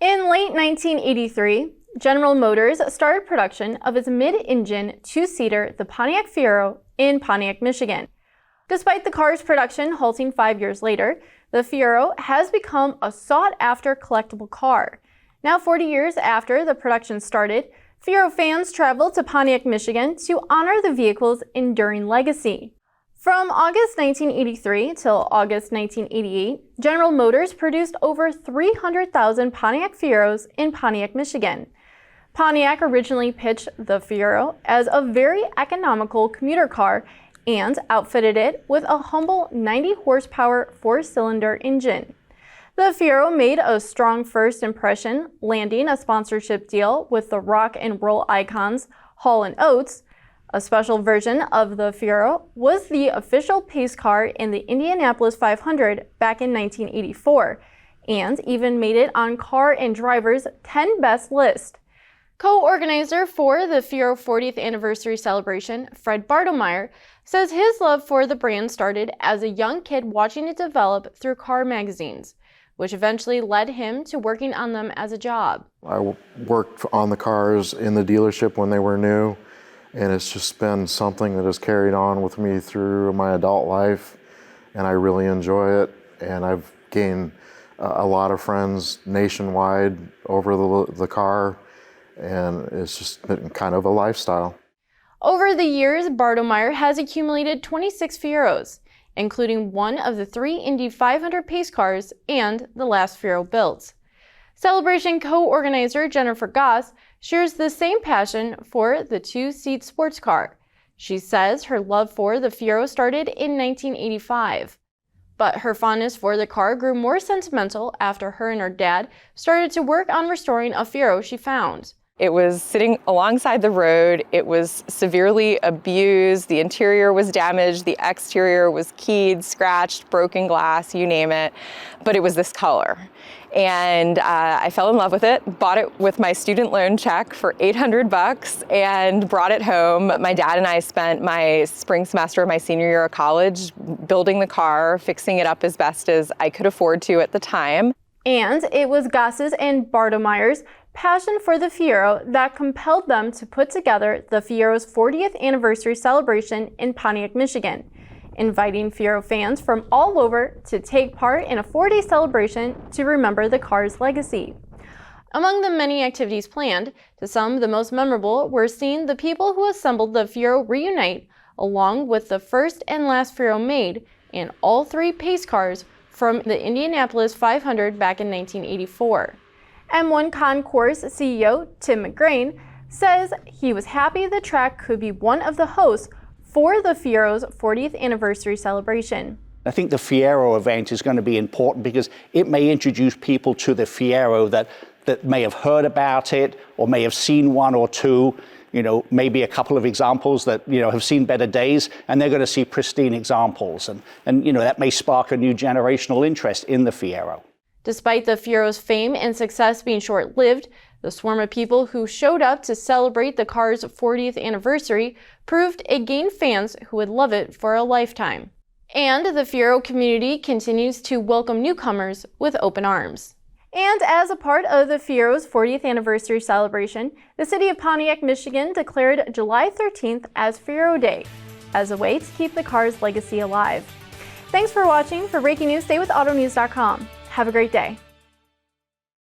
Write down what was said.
In late 1983, General Motors started production of its mid-engine two-seater, the Pontiac Fiero, in Pontiac, Michigan. Despite the car's production halting 5 years later, the Fiero has become a sought-after collectible car. Now 40 years after the production started, Fiero fans travel to Pontiac, Michigan to honor the vehicle's enduring legacy. From August 1983 till August 1988, General Motors produced over 300,000 Pontiac Fieros in Pontiac, Michigan. Pontiac originally pitched the Fiero as a very economical commuter car and outfitted it with a humble 90-horsepower four-cylinder engine. The Fiero made a strong first impression, landing a sponsorship deal with the rock and roll icons Hall & Oates. A special version of the Fiero was the official pace car in the Indianapolis 500 back in 1984, and even made it on Car and Driver's 10 Best list. Co-organizer for the Fiero 40th anniversary celebration, Fred Bartelmeyer, says his love for the brand started as a young kid watching it develop through car magazines, which eventually led him to working on them as a job. I worked on the cars in the dealership when they were new, and it's just been something that has carried on with me through my adult life, and I really enjoy it. And I've gained a lot of friends nationwide over the car, and it's just been kind of a lifestyle. Over the years, Bartelmeyer has accumulated 26 Fieros, including one of the 3 Indy 500 pace cars and the last Fiero built. Celebration co-organizer Jennifer Goss shares the same passion for the two-seat sports car. She says her love for the Fiero started in 1985. But her fondness for the car grew more sentimental after her and her dad started to work on restoring a Fiero she found. It was sitting alongside the road. It was severely abused. The interior was damaged. The exterior was keyed, scratched, broken glass, you name it. But it was this color. And I fell in love with it, bought it with my student loan check for $800 and brought it home. My dad and I spent my spring semester of my senior year of college building the car, fixing it up as best as I could afford to at the time. And it was Goss's and Bartelmeyer's passion for the Fiero that compelled them to put together the Fiero's 40th anniversary celebration in Pontiac, Michigan, inviting Fiero fans from all over to take part in a 4-day celebration to remember the car's legacy. Among the many activities planned, to some the most memorable were seeing the people who assembled the Fiero reunite, along with the first and last Fiero made, and all 3 pace cars from the Indianapolis 500 back in 1984. M1 Concourse CEO Tim McGrain says he was happy the track could be one of the hosts for the Fiero's 40th anniversary celebration. I think the Fiero event is going to be important because it may introduce people to the Fiero that may have heard about it or may have seen one or two, maybe a couple of examples that, have seen better days, and they're going to see pristine examples. And that may spark a new generational interest in the Fiero. Despite the Fiero's fame and success being short-lived, the swarm of people who showed up to celebrate the car's 40th anniversary proved it gained fans who would love it for a lifetime. And the Fiero community continues to welcome newcomers with open arms. And as a part of the Fiero's 40th anniversary celebration, the city of Pontiac, Michigan declared July 13th as Fiero Day, as a way to keep the car's legacy alive. Thanks for watching. For breaking news, stay with AutoNews.com. Have a great day.